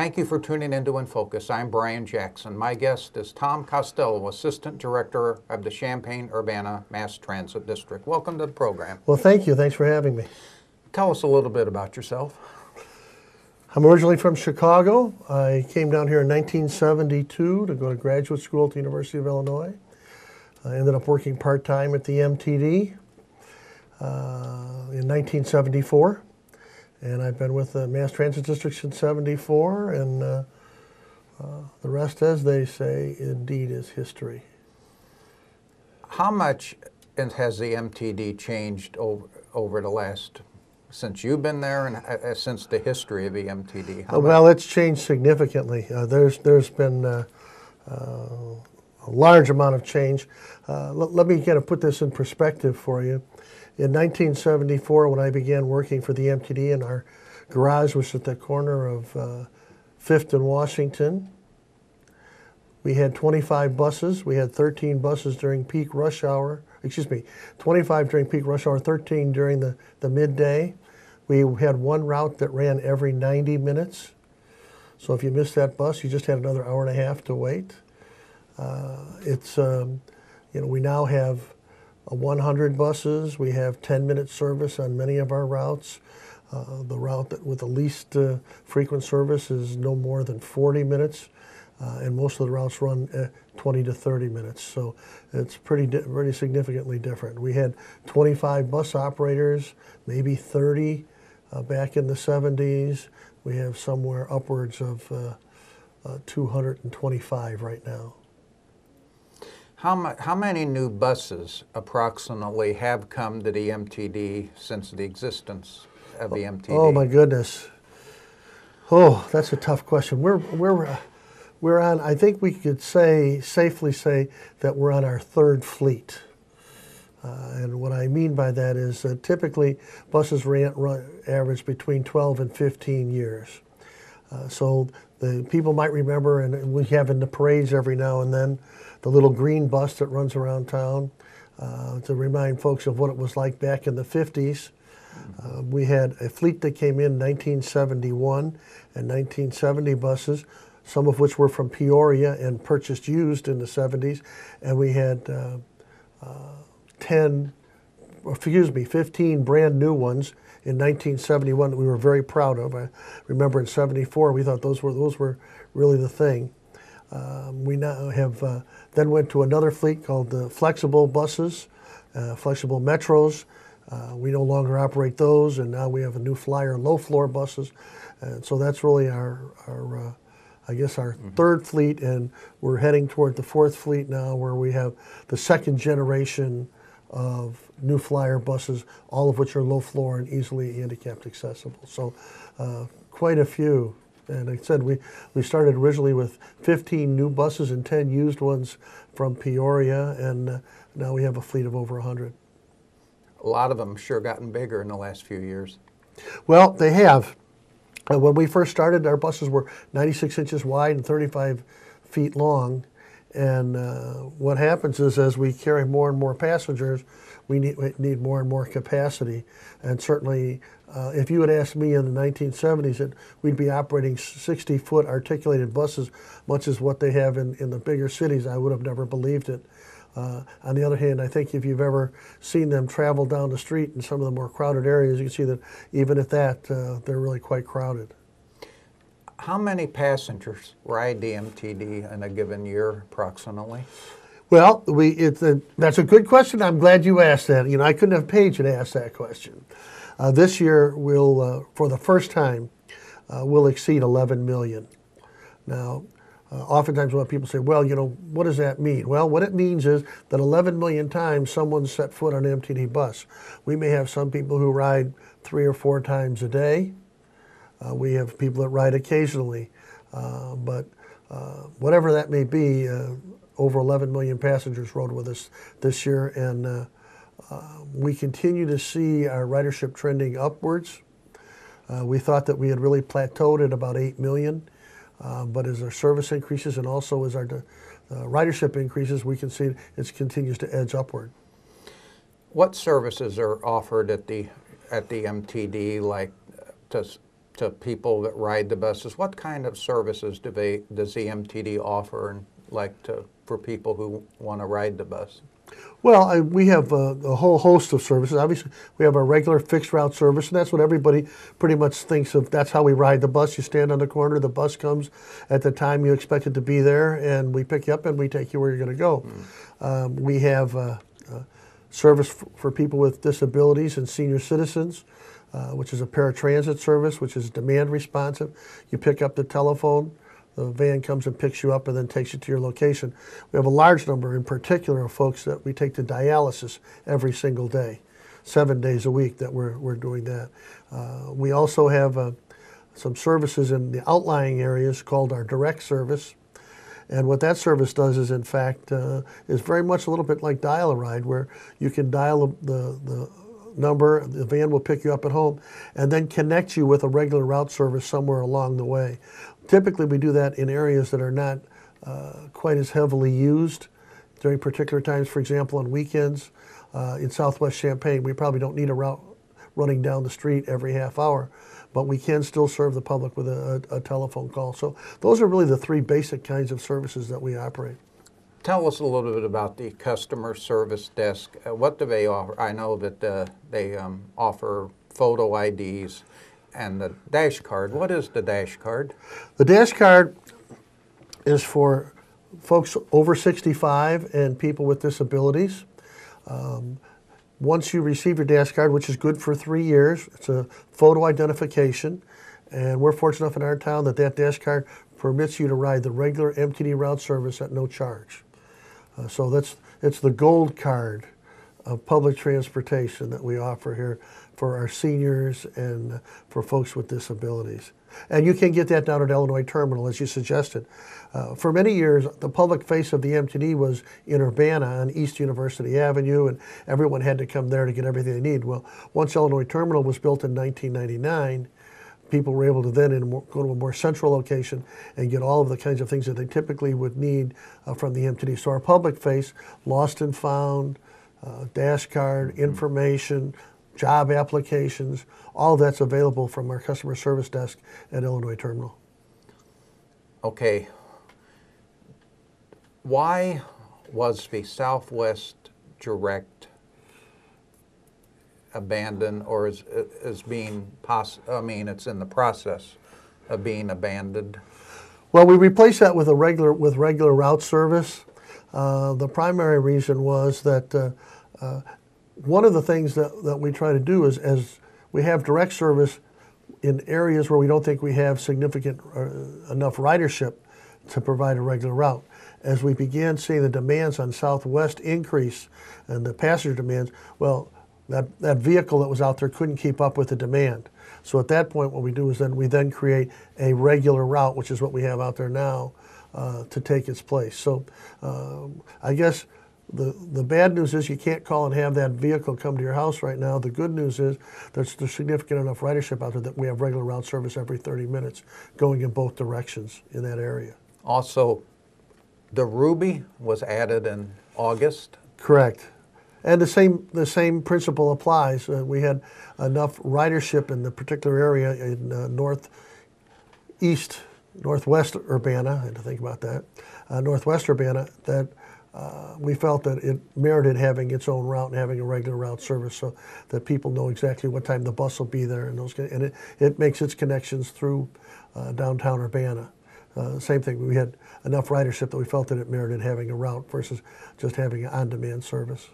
Thank you for tuning into In Focus. I'm Brian Jackson. My guest is Tom Costello, Assistant Director of the Champaign-Urbana Mass Transit District. Welcome to the program. Well, thank you. Thanks for having me. Tell us a little bit about yourself. I'm originally from Chicago. I came down here in 1972 to go to graduate school at the University of Illinois. I ended up working part-time at the MTD in 1974. And I've been with the Mass Transit District since '74, and the rest, as they say, indeed is history. How much has the MTD changed over the last, since you've been there and since the history of the MTD? Well, it's changed significantly. There's been a large amount of change. Let me kind of put this in perspective for you. In 1974, when I began working for the MTD, and our garage was at the corner of 5th and Washington, we had 25 buses. We had 13 buses during peak rush hour. 25 during peak rush hour, 13 during the midday. We had one route that ran every 90 minutes. So if you missed that bus, you just had another hour and a half to wait. We now have 100 buses. We have 10-minute service on many of our routes. The route with the least frequent service is no more than 40 minutes, and most of the routes run 20 to 30 minutes. So it's pretty significantly different. We had 25 bus operators, maybe 30 back in the 70s. We have somewhere upwards of 225 right now. How many new buses approximately have come to the MTD since the existence of the MTD? Oh my goodness. Oh, that's a tough question. We're on, I think we could safely say that we're on our third fleet. And what I mean by that is that typically buses average between 12 and 15 years. So the people might remember, and we have in the parades every now and then, the little green bus that runs around town to remind folks of what it was like back in the 50s. We had a fleet that came in 1971 and 1970 buses, some of which were from Peoria and purchased used in the 70s. And we had 15 brand new ones in 1971 that we were very proud of. I remember in '74 we thought those were really the thing. We now have then went to another fleet called the flexible buses, flexible metros. We no longer operate those, and now we have a new flyer low floor buses. And so that's really our third fleet, and we're heading toward the fourth fleet now, where we have the second generation of new flyer buses, all of which are low floor and easily handicapped accessible. So quite a few. And like I said, we started originally with 15 new buses and 10 used ones from Peoria, and now we have a fleet of over 100. A lot of them sure gotten bigger in the last few years. Well, they have. When we first started, our buses were 96 inches wide and 35 feet long. And what happens is, as we carry more and more passengers, we need more and more capacity. And certainly, if you had asked me in the 1970s that we'd be operating 60-foot articulated buses, much as what they have in the bigger cities, I would have never believed it. On the other hand, I think if you've ever seen them travel down the street in some of the more crowded areas, you can see that even at that, they're really quite crowded. How many passengers ride the MTD in a given year, approximately? Well, that's a good question. I'm glad you asked that. I couldn't have paid you to ask that question. This year, we'll, for the first time, we'll exceed 11 million. Now, oftentimes when people say, well, what does that mean? Well, what it means is that 11 million times someone set foot on an MTD bus. We may have some people who ride 3 or 4 times a day. We have people that ride occasionally. But whatever that may be, over 11 million passengers rode with us this year, and we continue to see our ridership trending upwards. We thought that we had really plateaued at about 8 million. But as our service increases and also as our ridership increases, we can see it continues to edge upward. What services are offered at the MTD, like to people that ride the buses? What kind of services does the MTD offer and for people who want to ride the bus? Well, we have a whole host of services. Obviously, we have our regular fixed route service, and that's what everybody pretty much thinks of. That's how we ride the bus. You stand on the corner, the bus comes at the time you expect it to be there, and we pick you up and we take you where you're going to go. We have service for people with disabilities and senior citizens, which is a paratransit service, which is demand responsive. You pick up the telephone, the van comes and picks you up and then takes you to your location. We have a large number in particular of folks that we take to dialysis every single day, 7 days a week that we're doing that. We also have some services in the outlying areas called our direct service. And what that service does is, in fact, is very much a little bit like Dial-A-Ride, where you can dial the number, the van will pick you up at home, and then connect you with a regular route service somewhere along the way. Typically, we do that in areas that are not quite as heavily used during particular times. For example, on weekends in Southwest Champaign, we probably don't need a route running down the street every half hour, but we can still serve the public with a telephone call. So those are really the three basic kinds of services that we operate. Tell us a little bit about the customer service desk. What do they offer? I know that they offer photo IDs and the dash card. What is the dash card? The dash card is for folks over 65 and people with disabilities. Once you receive your dash card, which is good for 3 years, it's a photo identification, and we're fortunate enough in our town that that dash card permits you to ride the regular MTD route service at no charge. So it's the gold card of public transportation that we offer here for our seniors and for folks with disabilities. And you can get that down at Illinois Terminal, as you suggested. For many years, the public face of the MTD was in Urbana on East University Avenue, and everyone had to come there to get everything they need. Well, once Illinois Terminal was built in 1999, people were able to then go to a more central location and get all of the kinds of things that they typically would need from the MTD. So our public face, lost and found, dash card, information, job applications, all that's available from our customer service desk at Illinois Terminal. Okay. Why was the Southwest Direct abandoned, or is being it's in the process of being abandoned? Well, we replaced that with regular route service. The primary reason was that one of the things that we try to do is, as we have direct service in areas where we don't think we have significant enough ridership to provide a regular route. As we began seeing the demands on Southwest increase and the passenger demands, well, that vehicle that was out there couldn't keep up with the demand. So at that point, what we do is we then create a regular route, which is what we have out there now, to take its place. So I guess the bad news is you can't call and have that vehicle come to your house right now. The good news is there's significant enough ridership out there that we have regular route service every 30 minutes going in both directions in that area. Also, the Ruby was added in August. Correct. And the same principle applies. We had enough ridership in the particular area in northwest Urbana, I had to think about that, northwest Urbana, that we felt that it merited having its own route and having a regular route service so that people know exactly what time the bus will be there, and it makes its connections through downtown Urbana. Same thing, we had enough ridership that we felt that it merited having a route versus just having an on-demand service.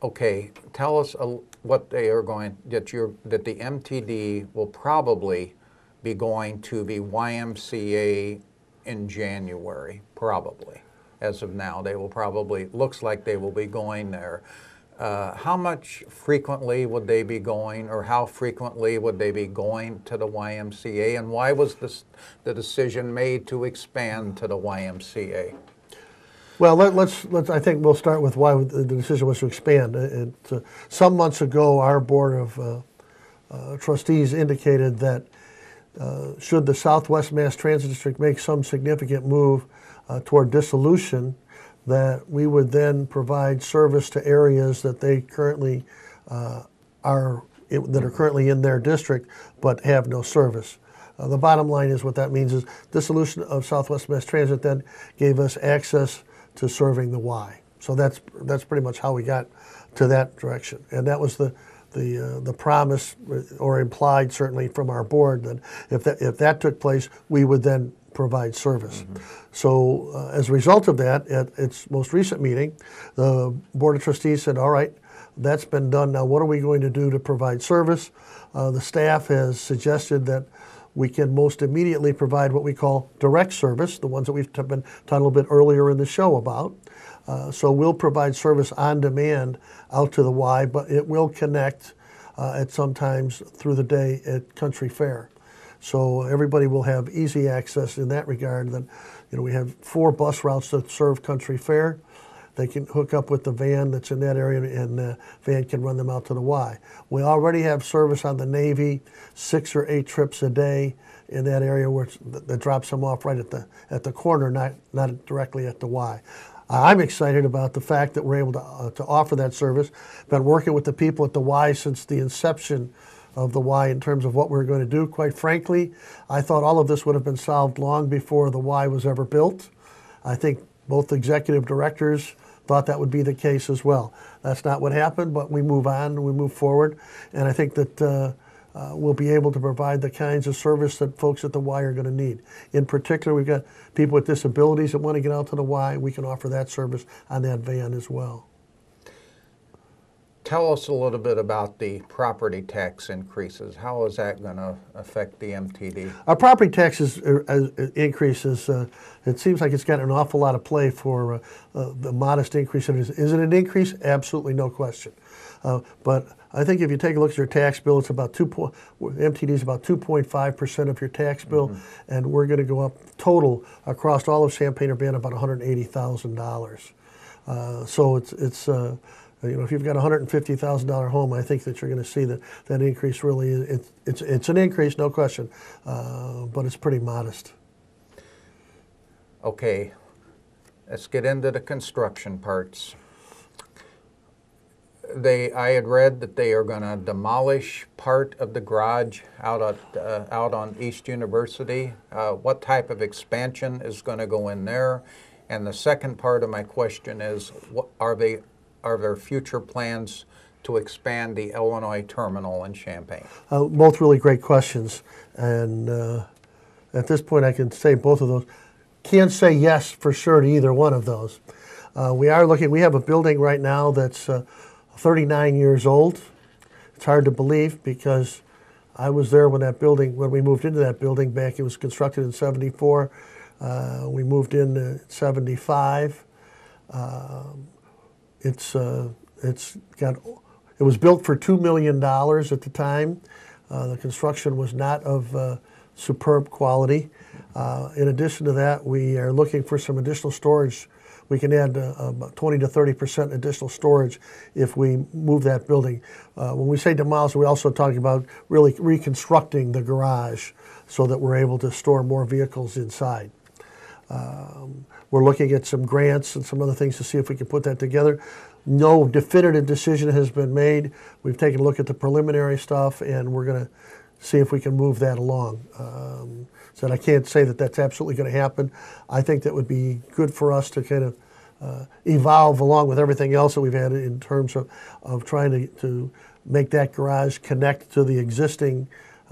Okay, tell us what they are going, that the MTD will probably be going to the YMCA in January, probably. As of now, they will probably, looks like they will be going there. How much frequently would they be going, or how frequently would they be going to the YMCA, and why was the decision made to expand to the YMCA? Well, I think we'll start with why the decision was to expand. Some months ago, our Board of Trustees indicated that should the Southwest Mass Transit District make some significant move toward dissolution, that we would then provide service to areas that they currently are that are currently in their district but have no service. The bottom line is what that means is dissolution of Southwest Mass Transit then gave us access to serving the Y. So that's pretty much how we got to that direction, and that was the promise, or implied certainly from our board, that if that took place, we would then provide service. So as a result of that, at its most recent meeting, the Board of Trustees said, all right, that's been done. Now what are we going to do to provide service? The staff has suggested that we can most immediately provide what we call direct service, the ones that we've been talking a little bit earlier in the show about. So we'll provide service on demand out to the Y, but it will connect at some times through the day at Country Fair. So everybody will have easy access in that regard. Then, we have 4 bus routes that serve Country Fair. They can hook up with the van that's in that area, and the van can run them out to the Y. We already have service on the Navy, 6 or 8 trips a day in that area where that drops them off right at the corner, not directly at the Y. I'm excited about the fact that we're able to offer that service. Been working with the people at the Y since the inception of the Y in terms of what we're going to do. Quite frankly, I thought all of this would have been solved long before the Y was ever built. I think both executive directors thought that would be the case as well. That's not what happened, but we move on, we move forward, and I think that we'll be able to provide the kinds of service that folks at the Y are going to need. In particular, we've got people with disabilities that want to get out to the Y. We can offer that service on that van as well. Tell us a little bit about the property tax increases. How is that going to affect the MTD? Our property taxes increases, it seems like it's got an awful lot of play for the modest increase it is. Is it an increase? Absolutely, no question. But I think if you take a look at your tax bill, it's about MTD is about 2.5% of your tax bill, and we're going to go up total across all of Champaign-Urbana about $180,000. So it's if you've got a $150,000 home, I think that you're going to see that increase really, it's an increase, no question, but it's pretty modest. Okay, let's get into the construction parts. I had read that they are going to demolish part of the garage out on East University. What type of expansion is going to go in there? And the second part of my question is, are there future plans to expand the Illinois terminal in Champaign? Both really great questions, and at this point I can say both of those. Can't say yes for sure to either one of those. We have a building right now that's 39 years old. It's hard to believe because I was there when we moved into that building back. It was constructed in '74. We moved in '75. It was built for $2 million at the time. The construction was not of superb quality. In addition to that, we are looking for some additional storage. We can add about 20 to 30% additional storage if we move that building. When we say demolish, we're also talking about really reconstructing the garage so that we're able to store more vehicles inside. We're looking at some grants and some other things to see if we can put that together. No definitive decision has been made. We've taken a look at the preliminary stuff, and we're going to see if we can move that along. So I can't say that that's absolutely going to happen. I think that would be good for us to kind of evolve along with everything else that we've had in terms of trying to make that garage connect to the existing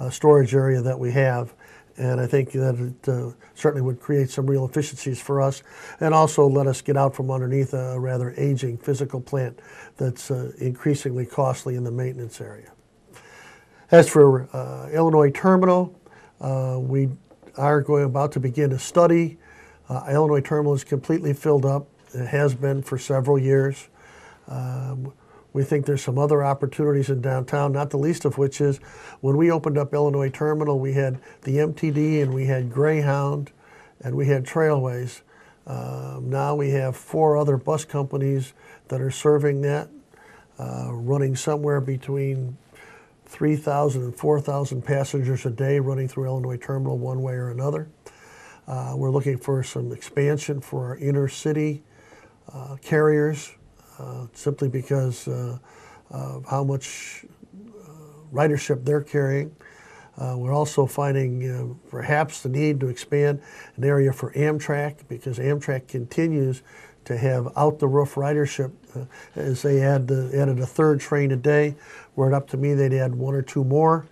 storage area that we have. And I think that it certainly would create some real efficiencies for us, and also let us get out from underneath a rather aging physical plant that's increasingly costly in the maintenance area. As for Illinois Terminal, we are about to begin a study. Illinois Terminal is completely filled up. It has been for several years. We think there's some other opportunities in downtown, not the least of which is when we opened up Illinois Terminal, we had the MTD and we had Greyhound and we had Trailways. Now we have 4 other bus companies that are serving that, running somewhere between 3,000 and 4,000 passengers a day running through Illinois Terminal one way or another. We're looking for some expansion for our inner city simply because of how much ridership they're carrying. We're also finding perhaps the need to expand an area for Amtrak, because Amtrak continues to have out-the-roof ridership as they added a third train a day. Were it up to me, they'd add one or two more.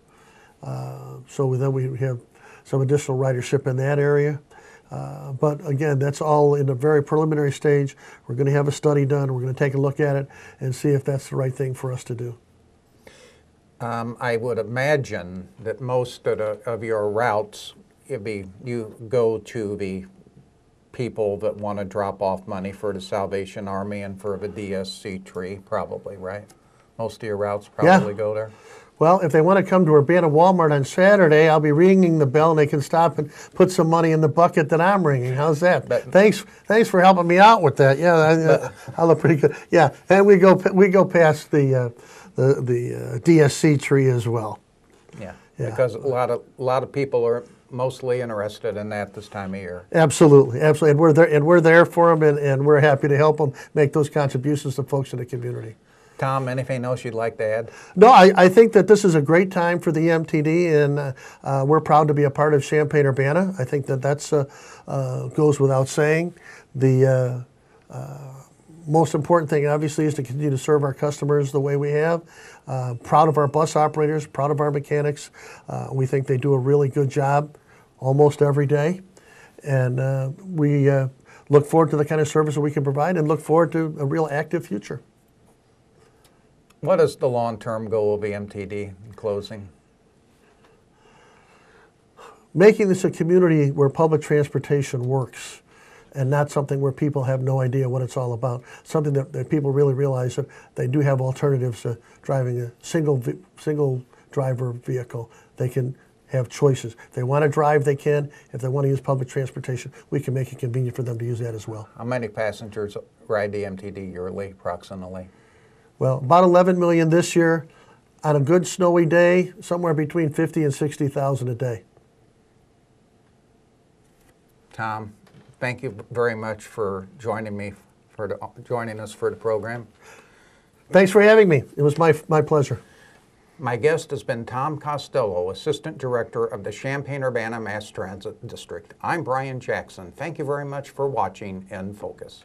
So then we have some additional ridership in that area. But again, that's all in a very preliminary stage. We're going to have a study done. We're going to take a look at it and see if that's the right thing for us to do. I would imagine that most of your routes, you go to the people that want to drop off money for the Salvation Army and for the DSC tree, probably, right? Most of your routes probably go there? Well, if they want to come to Urbana Walmart on Saturday, I'll be ringing the bell and they can stop and put some money in the bucket that I'm ringing. How's that? Thanks for helping me out with that. Yeah, I look pretty good. Yeah, and we go past the DSC tree as well. Yeah, because a lot of people are mostly interested in that this time of year. Absolutely, absolutely, and we're there for them, and we're happy to help them make those contributions to folks in the community. Tom, anything else you'd like to add? No, I think that this is a great time for the MTD, and we're proud to be a part of Champaign-Urbana. I think that that's goes without saying. The most important thing, obviously, is to continue to serve our customers the way we have. Proud of our bus operators, proud of our mechanics. We think they do a really good job almost every day, and we look forward to the kind of service that we can provide and look forward to a real active future. What is the long-term goal of the MTD in closing? Making this a community where public transportation works and not something where people have no idea what it's all about. Something that people really realize that they do have alternatives to driving a single driver vehicle. They can have choices. If they want to drive, they can. If they want to use public transportation, we can make it convenient for them to use that as well. How many passengers ride the MTD yearly, approximately? Well, about 11 million this year. On a good snowy day, somewhere between 50 and 60,000 a day. Tom, thank you very much for joining us for the program. Thanks for having me. It was my pleasure. My guest has been Tom Costello, Assistant Director of the Champaign-Urbana Mass Transit District. I'm Brian Jackson. Thank you very much for watching In Focus.